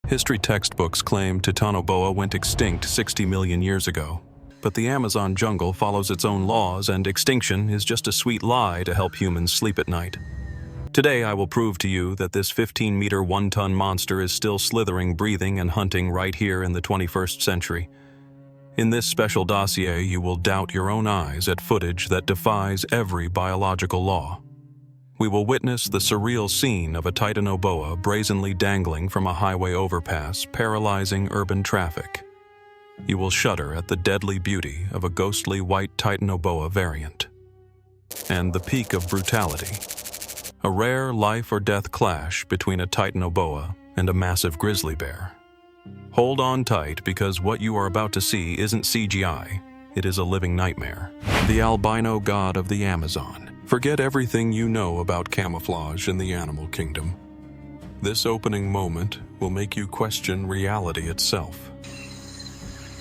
History textbooks claim Titanoboa went extinct 60 million years ago. But the Amazon jungle follows its own laws, and extinction is just a sweet lie to help humans sleep at night. Today I will prove to you that this 15-meter, 1-ton monster is still slithering, breathing, and hunting right here in the 21st century. In this special dossier, you will doubt your own eyes at footage that defies every biological law. We will witness the surreal scene of a Titanoboa brazenly dangling from a highway overpass, paralyzing urban traffic. You will shudder at the deadly beauty of a ghostly white Titanoboa variant. And the peak of brutality. A rare life-or-death clash between a Titanoboa and a massive grizzly bear. Hold on tight, because what you are about to see isn't CGI. It is a living nightmare. The albino god of the Amazon. Forget everything you know about camouflage in the animal kingdom. This opening moment will make you question reality itself.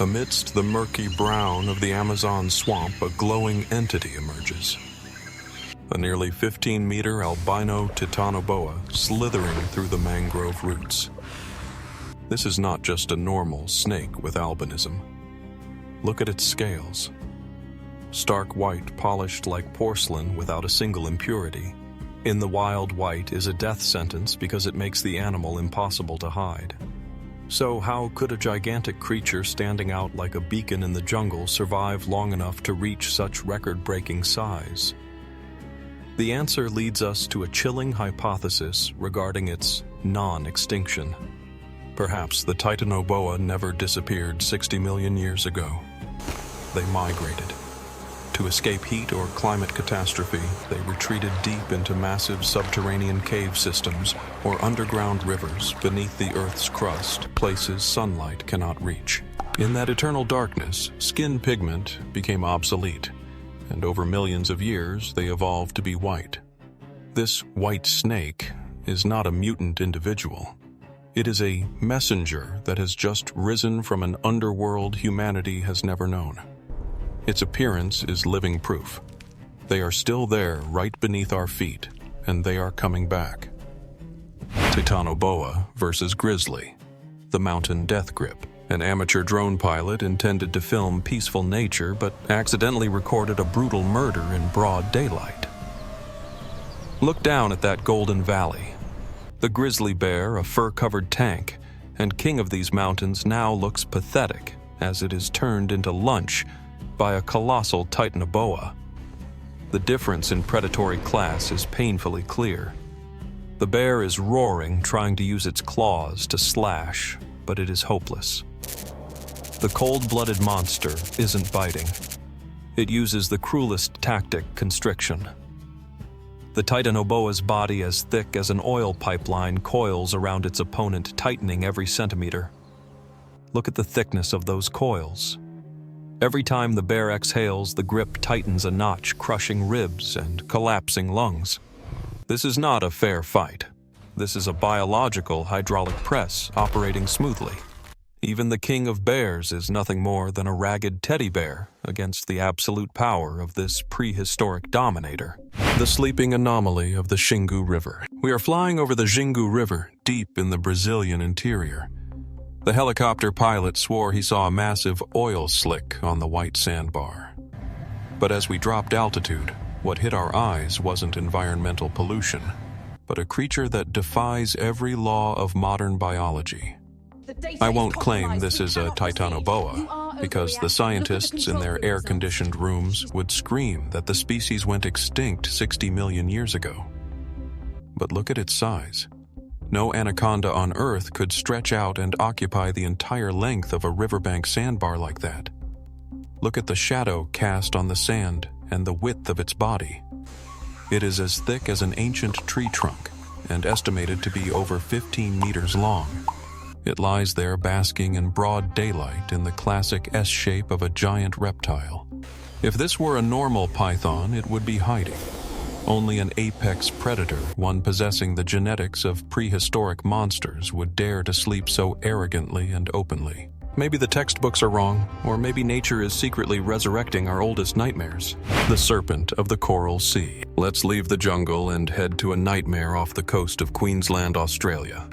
Amidst the murky brown of the Amazon swamp, a glowing entity emerges. A nearly 15-meter albino Titanoboa slithering through the mangrove roots. This is not just a normal snake with albinism. Look at its scales. Stark white, polished like porcelain without a single impurity. In the wild, white is a death sentence because it makes the animal impossible to hide. So how could a gigantic creature standing out like a beacon in the jungle survive long enough to reach such record-breaking size? The answer leads us to a chilling hypothesis regarding its non-extinction. Perhaps the Titanoboa never disappeared 60 million years ago. They migrated. To escape heat or climate catastrophe, they retreated deep into massive subterranean cave systems or underground rivers beneath the Earth's crust, places sunlight cannot reach. In that eternal darkness, skin pigment became obsolete, and over millions of years they evolved to be white. This white snake is not a mutant individual. It is a messenger that has just risen from an underworld humanity has never known. Its appearance is living proof. They are still there right beneath our feet, and they are coming back. Titanoboa versus grizzly. The mountain death grip. An amateur drone pilot intended to film peaceful nature but accidentally recorded a brutal murder in broad daylight. Look down at that golden valley. The grizzly bear, a fur-covered tank, and king of these mountains, now looks pathetic as it is turned into lunch by a colossal Titanoboa. The difference in predatory class is painfully clear. The bear is roaring, trying to use its claws to slash, but it is hopeless. The cold-blooded monster isn't biting. It uses the cruelest tactic, constriction. The Titanoboa's body, as thick as an oil pipeline, coils around its opponent, tightening every centimeter. Look at the thickness of those coils. Every time the bear exhales, the grip tightens a notch, crushing ribs and collapsing lungs. This is not a fair fight. This is a biological hydraulic press operating smoothly. Even the king of bears is nothing more than a ragged teddy bear against the absolute power of this prehistoric dominator. The sleeping anomaly of the Xingu River. We are flying over the Xingu River, deep in the Brazilian interior. The helicopter pilot swore he saw a massive oil slick on the white sandbar. But as we dropped altitude, what hit our eyes wasn't environmental pollution, but a creature that defies every law of modern biology. I won't claim this is a Titanoboa, because the scientists in their air-conditioned rooms would scream that the species went extinct 60 million years ago. But look at its size. No anaconda on Earth could stretch out and occupy the entire length of a riverbank sandbar like that. Look at the shadow cast on the sand and the width of its body. It is as thick as an ancient tree trunk and estimated to be over 15 meters long. It lies there basking in broad daylight in the classic S-shape of a giant reptile. If this were a normal python, it would be hiding. Only an apex predator, one possessing the genetics of prehistoric monsters, would dare to sleep so arrogantly and openly. Maybe the textbooks are wrong, or maybe nature is secretly resurrecting our oldest nightmares. The serpent of the Coral Sea. Let's leave the jungle and head to a nightmare off the coast of Queensland, Australia.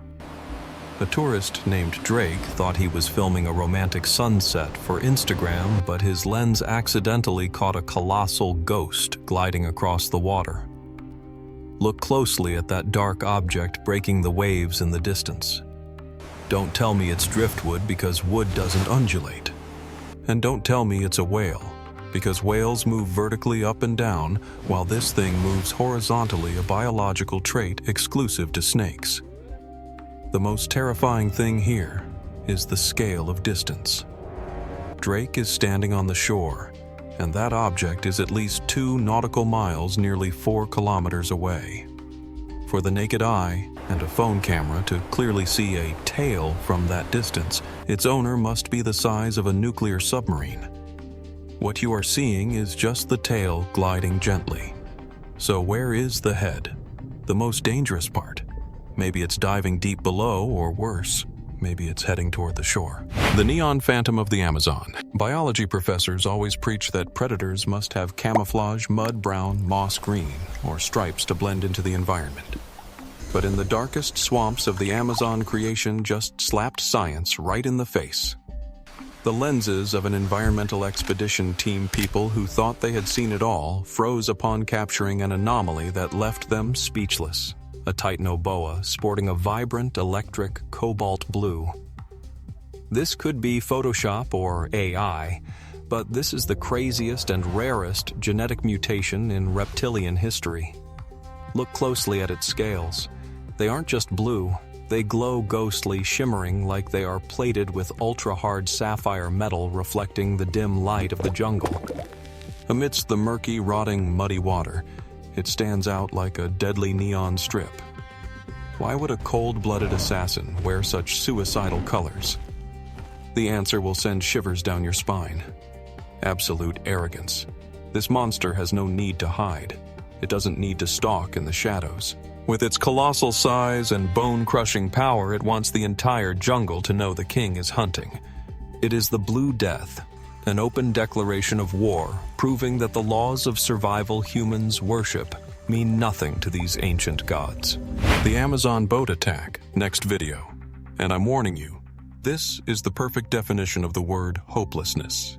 A tourist named Drake thought he was filming a romantic sunset for Instagram, but his lens accidentally caught a colossal ghost gliding across the water. Look closely at that dark object breaking the waves in the distance. Don't tell me it's driftwood because wood doesn't undulate. And don't tell me it's a whale, because whales move vertically up and down, while this thing moves horizontally, a biological trait exclusive to snakes. The most terrifying thing here is the scale of distance. Drake is standing on the shore, and that object is at least 2 nautical miles, nearly 4 kilometers away. For the naked eye and a phone camera to clearly see a tail from that distance, its owner must be the size of a nuclear submarine. What you are seeing is just the tail gliding gently. So where is the head? The most dangerous part? Maybe it's diving deep below, or worse, maybe it's heading toward the shore. The neon phantom of the Amazon. Biology professors always preach that predators must have camouflage mud brown, moss green, or stripes to blend into the environment. But in the darkest swamps of the Amazon, creation just slapped science right in the face. The lenses of an environmental expedition team people who thought they had seen it all froze upon capturing an anomaly that left them speechless. A Titanoboa sporting a vibrant electric cobalt blue. This could be Photoshop or AI, but this is the craziest and rarest genetic mutation in reptilian history. Look closely at its scales. They aren't just blue, they glow ghostly, shimmering like they are plated with ultra-hard sapphire metal reflecting the dim light of the jungle. Amidst the murky, rotting, muddy water, it stands out like a deadly neon strip. Why would a cold-blooded assassin wear such suicidal colors? The answer will send shivers down your spine. Absolute arrogance. This monster has no need to hide. It doesn't need to stalk in the shadows. With its colossal size and bone-crushing power, it wants the entire jungle to know the king is hunting. It is the Blue Death, an open declaration of war, proving that the laws of survival humans worship mean nothing to these ancient gods. The Amazon boat attack, next video. And I'm warning you, this is the perfect definition of the word hopelessness.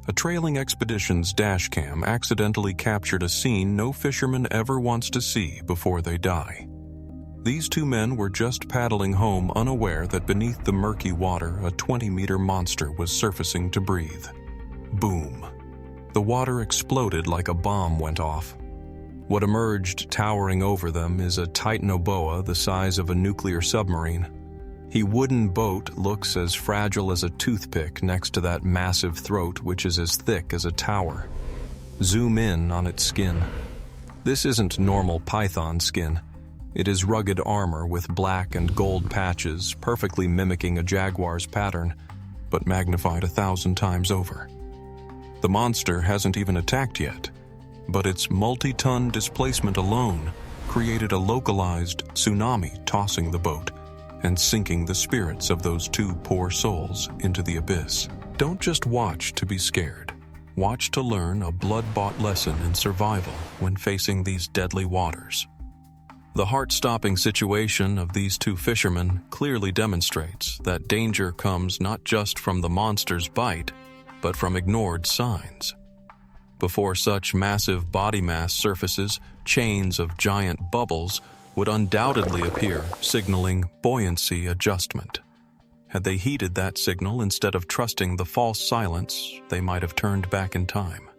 A trailing expedition's dashcam accidentally captured a scene no fisherman ever wants to see before they die. These 2 men were just paddling home, unaware that beneath the murky water a 20-meter monster was surfacing to breathe. Boom. The water exploded like a bomb went off. What emerged towering over them is a Titanoboa the size of a nuclear submarine. His wooden boat looks as fragile as a toothpick next to that massive throat, which is as thick as a tower. Zoom in on its skin. This isn't normal python skin. It is rugged armor with black and gold patches, perfectly mimicking a jaguar's pattern, but magnified 1,000 times over. The monster hasn't even attacked yet, but its multi-ton displacement alone created a localized tsunami, tossing the boat and sinking the spirits of those 2 poor souls into the abyss. Don't just watch to be scared. Watch to learn a blood-bought lesson in survival when facing these deadly waters. The heart-stopping situation of these 2 fishermen clearly demonstrates that danger comes not just from the monster's bite, but from ignored signs. Before such massive body mass surfaces, chains of giant bubbles would undoubtedly appear, signaling buoyancy adjustment. Had they heeded that signal instead of trusting the false silence, they might have turned back in time.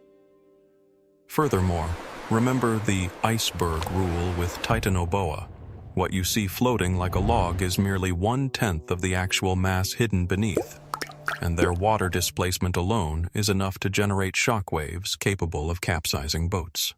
Furthermore, remember the iceberg rule with Titanoboa. What you see floating like a log is merely 1/10 of the actual mass hidden beneath, and their water displacement alone is enough to generate shockwaves capable of capsizing boats.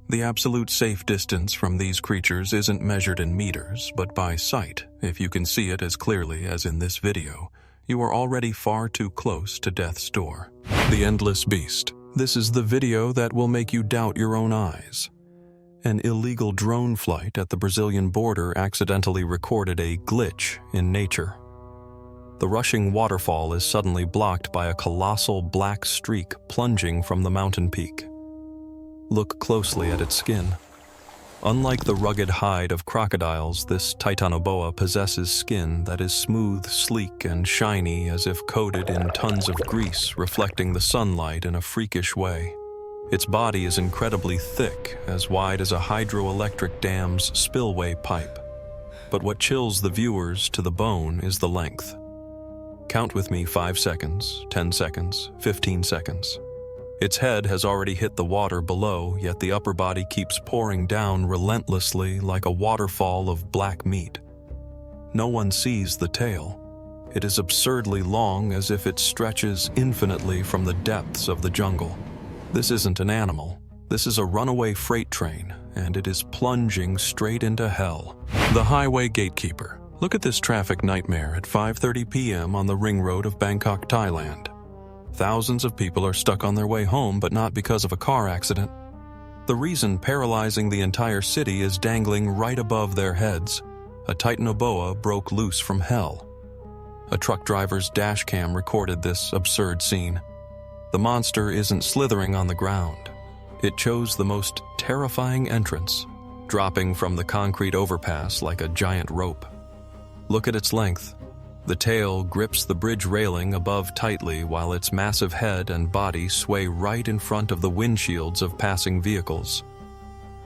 The absolute safe distance from these creatures isn't measured in meters, but by sight. If you can see it as clearly as in this video, you are already far too close to death's door. The Endless Beast. This is the video that will make you doubt your own eyes. An illegal drone flight at the Brazilian border accidentally recorded a glitch in nature. The rushing waterfall is suddenly blocked by a colossal black streak plunging from the mountain peak. Look closely at its skin. Unlike the rugged hide of crocodiles, this Titanoboa possesses skin that is smooth, sleek, and shiny as if coated in tons of grease, reflecting the sunlight in a freakish way. Its body is incredibly thick, as wide as a hydroelectric dam's spillway pipe. But what chills the viewers to the bone is the length. Count with me 5 seconds, 10 seconds, 15 seconds. Its head has already hit the water below, yet the upper body keeps pouring down relentlessly like a waterfall of black meat. No one sees the tail. It is absurdly long, as if it stretches infinitely from the depths of the jungle. This isn't an animal. This is a runaway freight train, and it is plunging straight into hell. The highway gatekeeper. Look at this traffic nightmare at 5:30 p.m. on the ring road of Bangkok, Thailand. Thousands of people are stuck on their way home, but not because of a car accident. The reason paralyzing the entire city is dangling right above their heads. A Titanoboa broke loose from hell. A truck driver's dash cam recorded this absurd scene. The monster isn't slithering on the ground. It chose the most terrifying entrance, dropping from the concrete overpass like a giant rope. Look at its length. The tail grips the bridge railing above tightly while its massive head and body sway right in front of the windshields of passing vehicles.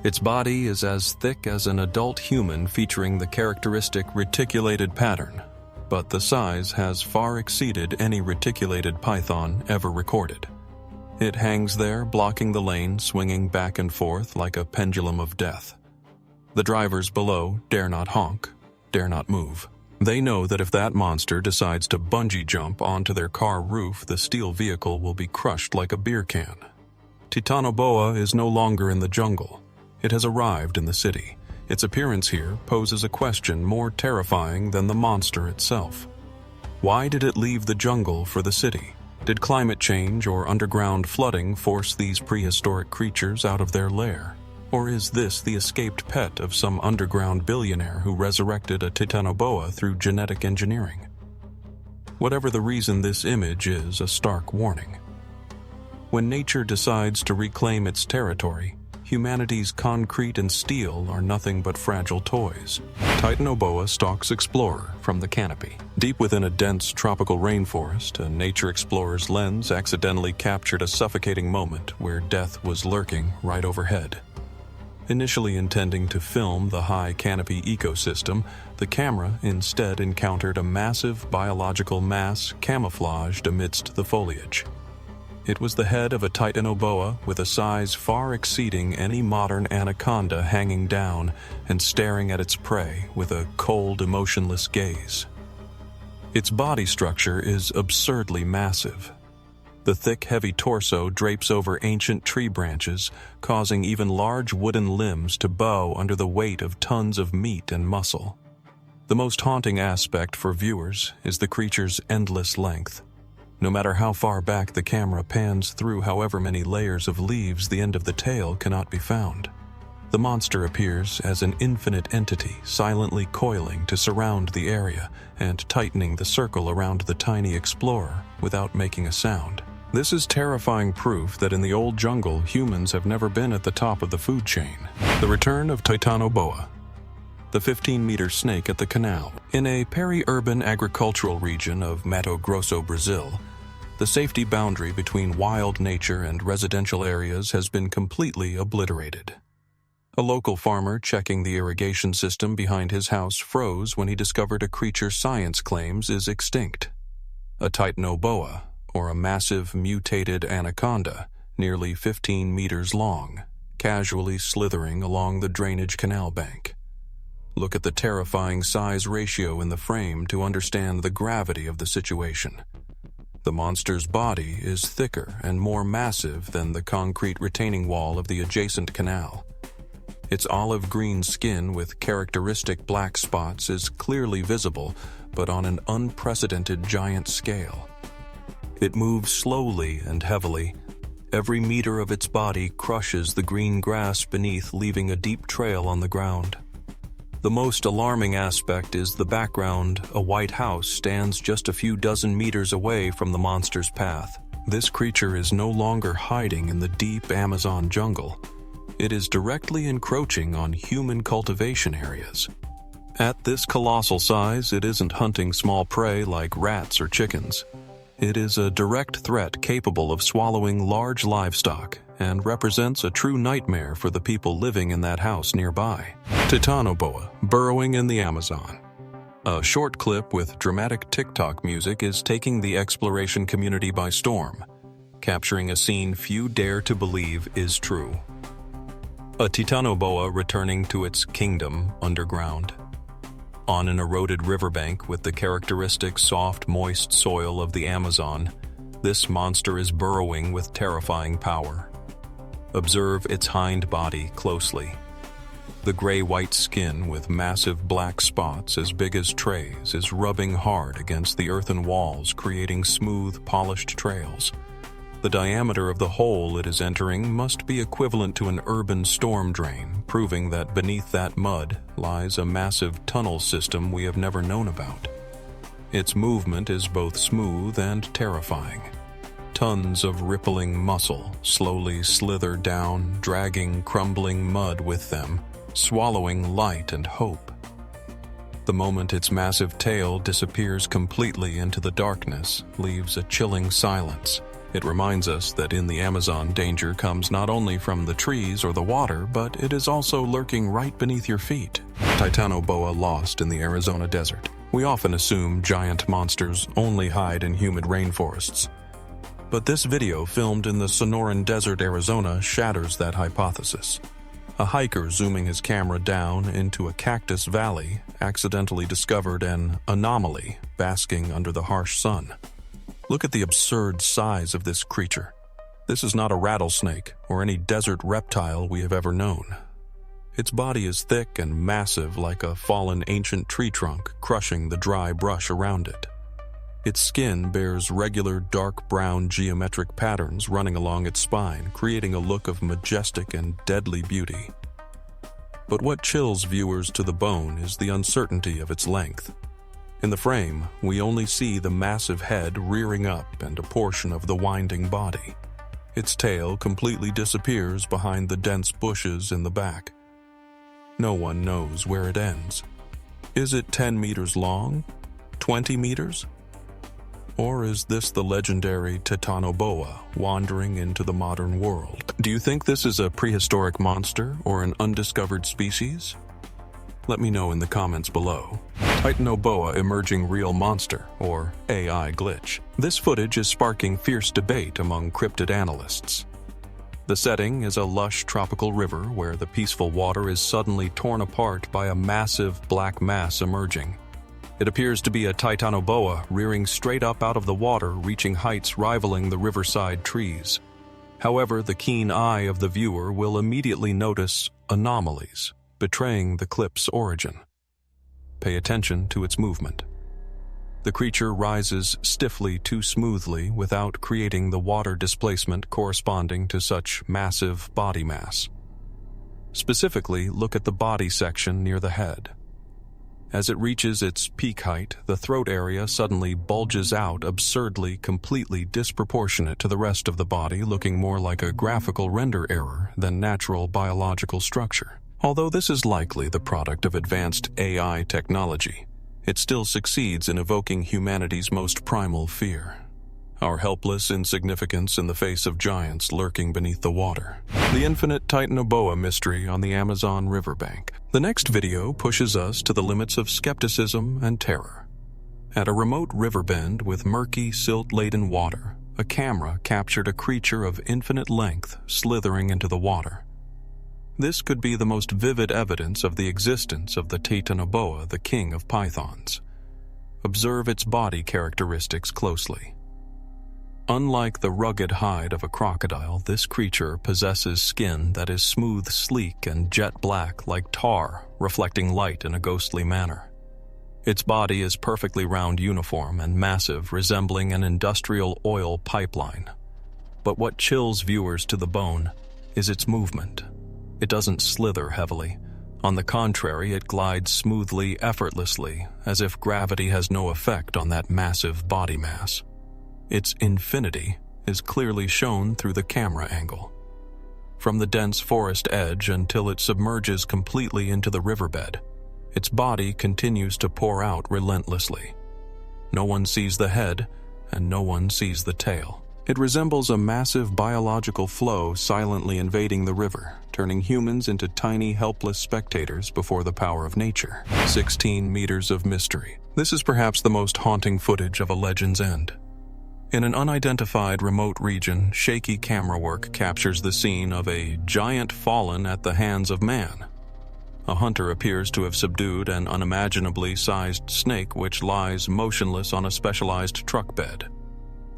Its body is as thick as an adult human, featuring the characteristic reticulated pattern, but the size has far exceeded any reticulated python ever recorded. It hangs there, blocking the lane, swinging back and forth like a pendulum of death. The drivers below dare not honk, dare not move. They know that if that monster decides to bungee jump onto their car roof, the steel vehicle will be crushed like a beer can. Titanoboa is no longer in the jungle. It has arrived in the city. Its appearance here poses a question more terrifying than the monster itself. Why did it leave the jungle for the city? Did climate change or underground flooding force these prehistoric creatures out of their lair? Or is this the escaped pet of some underground billionaire who resurrected a Titanoboa through genetic engineering? Whatever the reason, this image is a stark warning. When nature decides to reclaim its territory, humanity's concrete and steel are nothing but fragile toys. Titanoboa stalks explorer from the Canopy. Deep within a dense tropical rainforest, a nature explorer's lens accidentally captured a suffocating moment where death was lurking right overhead. Initially intending to film the high canopy ecosystem, the camera instead encountered a massive biological mass camouflaged amidst the foliage. It was the head of a Titanoboa with a size far exceeding any modern anaconda, hanging down and staring at its prey with a cold, emotionless gaze. Its body structure is absurdly massive. The thick, heavy torso drapes over ancient tree branches, causing even large wooden limbs to bow under the weight of tons of meat and muscle. The most haunting aspect for viewers is the creature's endless length. No matter how far back the camera pans through however many layers of leaves, the end of the tail cannot be found. The monster appears as an infinite entity, silently coiling to surround the area and tightening the circle around the tiny explorer without making a sound. This is terrifying proof that in the old jungle, humans have never been at the top of the food chain. The return of Titanoboa, the 15-meter snake at the canal. In a peri-urban agricultural region of Mato Grosso, Brazil, the safety boundary between wild nature and residential areas has been completely obliterated. A local farmer checking the irrigation system behind his house froze when he discovered a creature science claims is extinct. A Titanoboa, or a massive mutated anaconda, nearly 15 meters long, casually slithering along the drainage canal bank. Look at the terrifying size ratio in the frame to understand the gravity of the situation. The monster's body is thicker and more massive than the concrete retaining wall of the adjacent canal. Its olive green skin with characteristic black spots is clearly visible, but on an unprecedented giant scale. It moves slowly and heavily. Every meter of its body crushes the green grass beneath, leaving a deep trail on the ground. The most alarming aspect is the background. A white house stands just a few dozen meters away from the monster's path. This creature is no longer hiding in the deep Amazon jungle. it is directly encroaching on human cultivation areas. At this colossal size, it isn't hunting small prey like rats or chickens. It is a direct threat capable of swallowing large livestock and represents a true nightmare for the people living in that house nearby. Titanoboa, burrowing in the Amazon. A short clip with dramatic TikTok music is taking the exploration community by storm, capturing a scene few dare to believe is true. A Titanoboa returning to its kingdom underground. On an eroded riverbank with the characteristic soft, moist soil of the Amazon, this monster is burrowing with terrifying power. Observe its hind body closely. The gray-white skin with massive black spots as big as trays is rubbing hard against the earthen walls, creating smooth, polished trails. The diameter of the hole it is entering must be equivalent to an urban storm drain, proving that beneath that mud lies a massive tunnel system we have never known about. Its movement is both smooth and terrifying. Tons of rippling muscle slowly slither down, dragging crumbling mud with them, swallowing light and hope. The moment its massive tail disappears completely into the darkness, leaves a chilling silence. It reminds us that in the Amazon, danger comes not only from the trees or the water, but it is also lurking right beneath your feet. Titanoboa lost in the Arizona desert. We often assume giant monsters only hide in humid rainforests. But this video filmed in the Sonoran Desert, Arizona, shatters that hypothesis. A hiker zooming his camera down into a cactus valley accidentally discovered an anomaly basking under the harsh sun. Look at the absurd size of this creature. This is not a rattlesnake or any desert reptile we have ever known. Its body is thick and massive like a fallen ancient tree trunk, crushing the dry brush around it. Its skin bears regular dark brown geometric patterns running along its spine, creating a look of majestic and deadly beauty. But what chills viewers to the bone is the uncertainty of its length. In the frame, we only see the massive head rearing up and a portion of the winding body. Its tail completely disappears behind the dense bushes in the back. No one knows where it ends. Is it 10 meters long? 20 meters? Or is this the legendary Titanoboa wandering into the modern world? Do you think this is a prehistoric monster or an undiscovered species? Let me know in the comments below. Titanoboa emerging real monster, or AI glitch. This footage is sparking fierce debate among cryptid analysts. The setting is a lush tropical river where the peaceful water is suddenly torn apart by a massive black mass emerging. It appears to be a Titanoboa rearing straight up out of the water, reaching heights rivaling the riverside trees. However, the keen eye of the viewer will immediately notice anomalies, betraying the clip's origin. Pay attention to its movement. The creature rises stiffly too smoothly without creating the water displacement corresponding to such massive body mass. Specifically, look at the body section near the head. As it reaches its peak height, the throat area suddenly bulges out absurdly, completely disproportionate to the rest of the body, looking more like a graphical render error than natural biological structure. Although this is likely the product of advanced AI technology, it still succeeds in evoking humanity's most primal fear: our helpless insignificance in the face of giants lurking beneath the water. The infinite Titanoboa mystery on the Amazon riverbank. The next video pushes us to the limits of skepticism and terror. At a remote river bend with murky, silt-laden water, a camera captured a creature of infinite length slithering into the water. This could be the most vivid evidence of the existence of the Titanoboa, the king of pythons. Observe its body characteristics closely. Unlike the rugged hide of a crocodile, this creature possesses skin that is smooth, sleek, and jet black like tar, reflecting light in a ghostly manner. Its body is perfectly round, uniform, and massive, resembling an industrial oil pipeline. But what chills viewers to the bone is its movement. It doesn't slither heavily. On the contrary, it glides smoothly, effortlessly, as if gravity has no effect on that massive body mass. Its infinity is clearly shown through the camera angle. from the dense forest edge until it submerges completely into the riverbed. Its body continues to pour out relentlessly. No one sees the head, and no one sees the tail. It resembles a massive biological flow silently invading the river, turning humans into tiny, helpless spectators before the power of nature. 16 meters of mystery. This is perhaps the most haunting footage of a legend's end. In an unidentified remote region, shaky camera work captures the scene of a giant fallen at the hands of man. A hunter appears to have subdued an unimaginably sized snake which lies motionless on a specialized truck bed.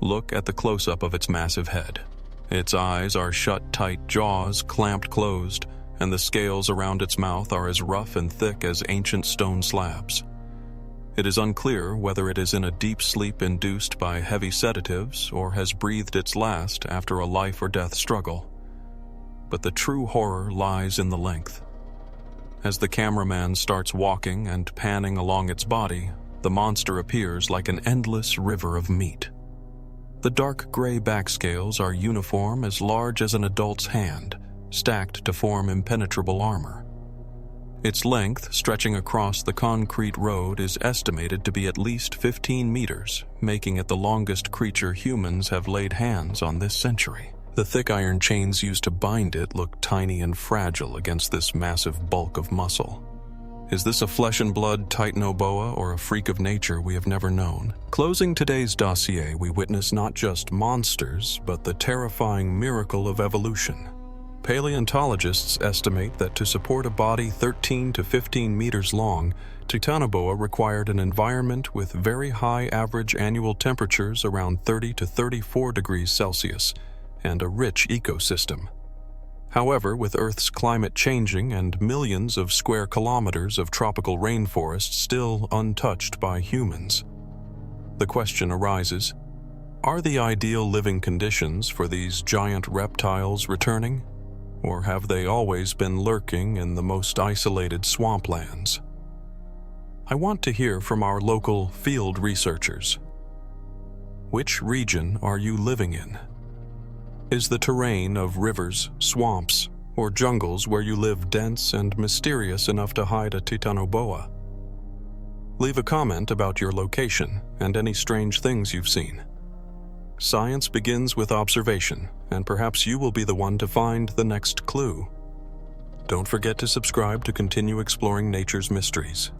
Look at the close-up of its massive head. Its eyes are shut-tight jaws clamped closed, and the scales around its mouth are as rough and thick as ancient stone slabs. It is unclear whether it is in a deep sleep induced by heavy sedatives or has breathed its last after a life-or-death struggle. But the true horror lies in the length. As the cameraman starts walking and panning along its body, the monster appears like an endless river of meat. The dark gray backscales are uniform, as large as an adult's hand, stacked to form impenetrable armor. Its length, stretching across the concrete road, is estimated to be at least 15 meters, making it the longest creature humans have laid hands on this century. The thick iron chains used to bind it look tiny and fragile against this massive bulk of muscle. Is this a flesh-and-blood Titanoboa or a freak of nature we have never known? Closing today's dossier, we witness not just monsters, but the terrifying miracle of evolution. Paleontologists estimate that to support a body 13 to 15 meters long, Titanoboa required an environment with very high average annual temperatures around 30 to 34 degrees Celsius and a rich ecosystem. However, with Earth's climate changing and millions of square kilometers of tropical rainforest still untouched by humans, the question arises, are the ideal living conditions for these giant reptiles returning? Or have they always been lurking in the most isolated swamplands? I want to hear from our local field researchers. Which region are you living in? Is the terrain of rivers, swamps, or jungles where you live dense and mysterious enough to hide a Titanoboa? Leave a comment about your location and any strange things you've seen. Science begins with observation, and perhaps you will be the one to find the next clue. Don't forget to subscribe to continue exploring nature's mysteries.